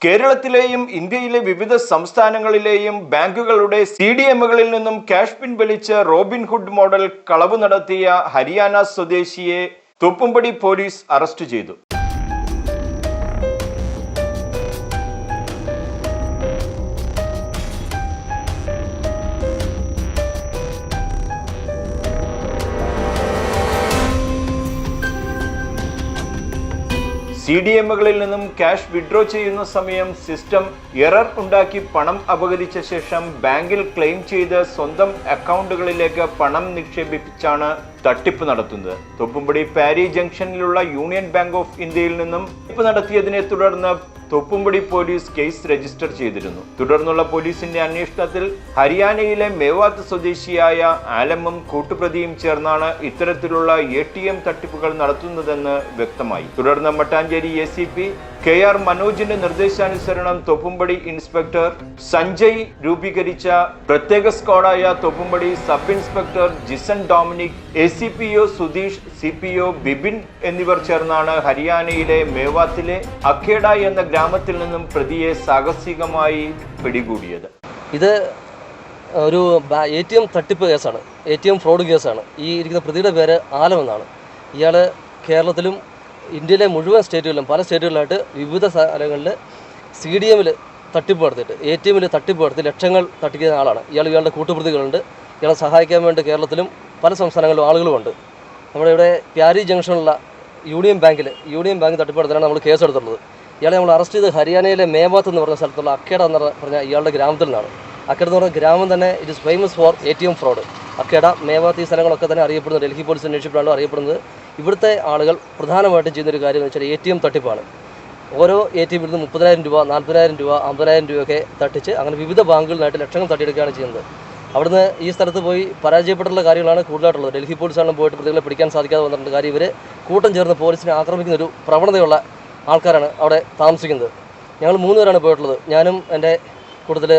കേരളത്തിലെയും ഇന്ത്യയിലെ വിവിധ സംസ്ഥാനങ്ങളിലെയും ബാങ്കുകളുടെ CDMകളിൽ നിന്നും ക്യാഷ് പിൻവലിച്ച് റോബിൻഹുഡ് മോഡൽ കളവ് നടത്തിയ ഹരിയാന സ്വദേശിയെ തോപ്പുംപടി പോലീസ് അറസ്റ്റ് ചെയ്തു. CDMകളിൽ നിന്നും ക്യാഷ് വിഡ്രോ ചെയ്യുന്ന സമയം സിസ്റ്റം എറർ ഉണ്ടാക്കി പണം അപഹരിച്ച ശേഷം ബാങ്കിൽ ക്ലെയിം ചെയ്ത് സ്വന്തം അക്കൗണ്ടുകളിലേക്ക് പണം നിക്ഷേപിച്ചാണ് തട്ടിപ്പ് നടത്തുന്നത്. തോപ്പുംപടി പാരി ജംഗ്ഷനിലുള്ള യൂണിയൻ ബാങ്ക് ഓഫ് ഇന്ത്യയിൽ നിന്നും തട്ടിപ്പ് നടത്തിയതിനെ തുടർന്ന് തോപ്പുംപടി പോലീസ് കേസ് രജിസ്റ്റർ ചെയ്തിരുന്നു. തുടർന്നുള്ള പോലീസിന്റെ അന്വേഷണത്തിൽ ഹരിയാനയിലെ മേവാത്ത് സ്വദേശിയായ ആലമും കൂട്ടുപ്രതിയും ചേർന്നാണ് ഇത്തരത്തിലുള്ള ATM തട്ടിപ്പുകൾ നടത്തുന്നതെന്ന് വ്യക്തമായി. തുടർന്ന് മട്ടാഞ്ചേരി ACP KR മനോജിന്റെ നിർദ്ദേശാനുസരണം തോപ്പുംപടി ഇൻസ്പെക്ടർ സഞ്ജയ് രൂപീകരിച്ച പ്രത്യേക സ്ക്വാഡായ Thoppumpady sub inspector Jison Dominic, ACPO Sudheesh, CPO Bibin എന്നിവർ ചേർന്നാണ് ഹരിയാനയിലെ മേവാത്തിലെ അഖേഡ എന്ന ഗ്രാമത്തിൽ നിന്നും പ്രതിയെ സാഹസികമായി പിടികൂടിയത്. ഇത് ഒരു ATM തട്ടിപ്പ് കേസാണ്, ATM ഫ്രോഡ് കേസാണ്. ഈ ഇരിക്കുന്ന പ്രതിയുടെ പേര് ആലം എന്നാണ്. ഇയാൾ കേരളത്തിലും ഇന്ത്യയിലെ മുഴുവൻ സ്റ്റേറ്റുകളിലും പല സ്റ്റേറ്റുകളിലായിട്ട് വിവിധ സ്ഥലങ്ങളിൽ CDMൽ തട്ടിപ്പ് നടത്തിയിട്ട് ATMൽ തട്ടിപ്പ് നടത്തി ലക്ഷങ്ങൾ തട്ടിക്കുന്ന ആളാണ്. ഇയാളുടെ കൂട്ടുപ്രതികളുണ്ട്. ഇയാളെ സഹായിക്കാൻ വേണ്ടി കേരളത്തിലും പല സംസ്ഥാനങ്ങളിലും ആളുകളുമുണ്ട്. നമ്മുടെ ഇവിടെ പ്യാരി ജംഗ്ഷനിലുള്ള യൂണിയൻ ബാങ്ക് തട്ടിപ്പ് നടത്തിയാണ് നമ്മൾ കേസെടുത്തുള്ളത്. ഇയാളെ നമ്മൾ അറസ്റ്റ് ചെയ്ത് ഹരിയാനയിലെ മേവാത്ത് എന്ന് പറഞ്ഞ സ്ഥലത്തുള്ള അഖേഡ എന്ന് പറഞ്ഞ ഇയാളുടെ ഗ്രാമത്തിൽ നിന്നാണ്. അഖേഡ എന്ന് പറഞ്ഞ ഗ്രാമം തന്നെ it is famous for ATM fraud. Akheda, Mewat ഈ സ്ഥലങ്ങളൊക്കെ തന്നെ അറിയപ്പെടുന്നത്, ഡൽഹി പോലീസ് അന്വേഷിച്ചിട്ടാണല്ലോ അറിയപ്പെടുന്നത്. ഇവിടുത്തെ ആളുകൾ പ്രധാനമായിട്ടും ചെയ്യുന്നൊരു കാര്യം എന്ന് വെച്ചാൽ ATM തട്ടിപ്പാണ്. ഓരോ ATMൽ നിന്ന് 30,000 രൂപ, 40,000 രൂപ, 50,000 രൂപയൊക്കെ തട്ടിച്ച് അങ്ങനെ വിവിധ ബാങ്കുകളിലായിട്ട് ലക്ഷങ്ങൾ തട്ടിയെടുക്കുകയാണ് ചെയ്യുന്നത്. അവിടുന്ന് ഈ സ്ഥലത്ത് പോയി പരാജയപ്പെട്ടുള്ള കാര്യങ്ങളാണ് കൂടുതലായിട്ടുള്ളത്. ഡൽഹി പോലീസാണ് പോയിട്ട് പ്രതികളെ പിടിക്കാൻ സാധിക്കാതെ വന്നിട്ടുണ്ട്. കാര്യം ഇവർ കൂട്ടം ചേർന്ന് പോലീസിനെ ആക്രമിക്കുന്ന ഒരു പ്രവണതയുള്ള ആൾക്കാരാണ് അവിടെ താമസിക്കുന്നത്. ഞങ്ങൾ 3 പേരാണ് പോയിട്ടുള്ളത്. ഞാനും എൻ്റെ കൂട്ടത്തിൽ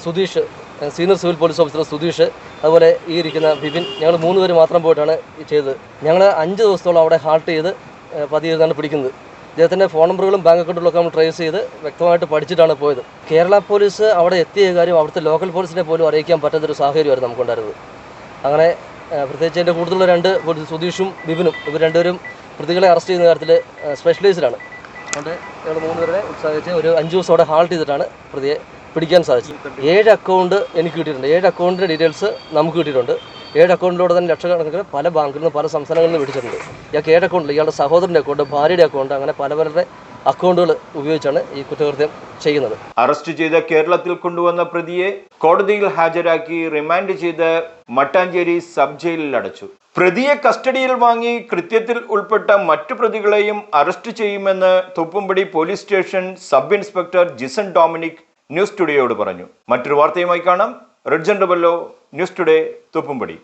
Sudheesh, senior civil police officer Sudheesh, അതുപോലെ ഈ ഇരിക്കുന്ന ബിബിൻ, ഞങ്ങൾ 3 പേര് മാത്രം പോയിട്ടാണ് ചെയ്തത്. ഞങ്ങൾ 5 ദിവസത്തോളം അവിടെ ഹാൾട്ട് ചെയ്ത് പതിയിരുന്നാണ് പിടിക്കുന്നത്. ഇദ്ദേഹത്തിൻ്റെ ഫോൺ നമ്പറുകളും ബാങ്ക് അക്കൗണ്ടുകളൊക്കെ നമ്മൾ ട്രേസ് ചെയ്ത് വ്യക്തമായിട്ട് പഠിച്ചിട്ടാണ് പോയത്. കേരള പോലീസ് അവിടെ എത്തിയ കാര്യം അവിടുത്തെ ലോക്കൽ പോലീസിനെ പോലും അറിയിക്കാൻ പറ്റാത്തൊരു സാഹചര്യമായിരുന്നു നമുക്കുണ്ടായിരുന്നത്. അങ്ങനെ പ്രത്യേകിച്ച് എൻ്റെ കൂടുതലുള്ള 2 പോലീസ്, സുധീഷും ബിബിനും, ഇവർ 2 പേരും പ്രതികളെ അറസ്റ്റ് ചെയ്യുന്ന കാര്യത്തിൽ സ്പെഷ്യലൈസ്ഡാണ്. അതുകൊണ്ട് ഞങ്ങൾ 3 പേരെ ഉത്സാഹിച്ച് ഒരു 5 ദിവസം അവിടെ ഹാൾട്ട് ചെയ്തിട്ടാണ് പ്രതിയെ പിടിക്കാൻ സാധിച്ചു. 7 അക്കൗണ്ട് എനിക്ക് കിട്ടിയിട്ടുണ്ട്. 7 അക്കൗണ്ടിൻ്റെ ഡീറ്റെയിൽസ് നമുക്ക് കിട്ടിയിട്ടുണ്ട്. 7 അക്കൗണ്ടിലൂടെ തന്നെ ലക്ഷക്കണക്കിന് പല ബാങ്കിൽ നിന്ന് പല സംസ്ഥാനങ്ങളിൽ നിന്ന് പിടിച്ചിട്ടുണ്ട്. ഇയാൾക്ക് 7 അക്കൗണ്ടിൽ ഇയാളുടെ സഹോദരൻ്റെ അക്കൗണ്ട്, ഭാര്യയുടെ അക്കൗണ്ട്, അങ്ങനെ പലരുടെ അക്കൗണ്ടുകൾ ഉപയോഗിച്ചാണ് ഈ കുറ്റകൃത്യം ചെയ്യുന്നത്. അറസ്റ്റ് ചെയ്ത കേരളത്തിൽ കൊണ്ടുവന്ന പ്രതിയെ കോടതിയിൽ ഹാജരാക്കി റിമാൻഡ് ചെയ്ത് മട്ടാഞ്ചേരി സബ് ജയിലിൽ അടച്ചു. പ്രതിയെ കസ്റ്റഡിയിൽ വാങ്ങി കൃത്യത്തിൽ ഉൾപ്പെട്ട മറ്റു പ്രതികളെയും അറസ്റ്റ് ചെയ്യുമെന്ന് Thoppumpady police station sub inspector Jison Dominic news ടുഡേയോട് പറഞ്ഞു. മറ്റൊരു വാർത്തയുമായി കാണാം. റെഡ്ജൻ ഡബല്ലോ, ന്യൂസ് ടുഡേ, തോപ്പുംപടി.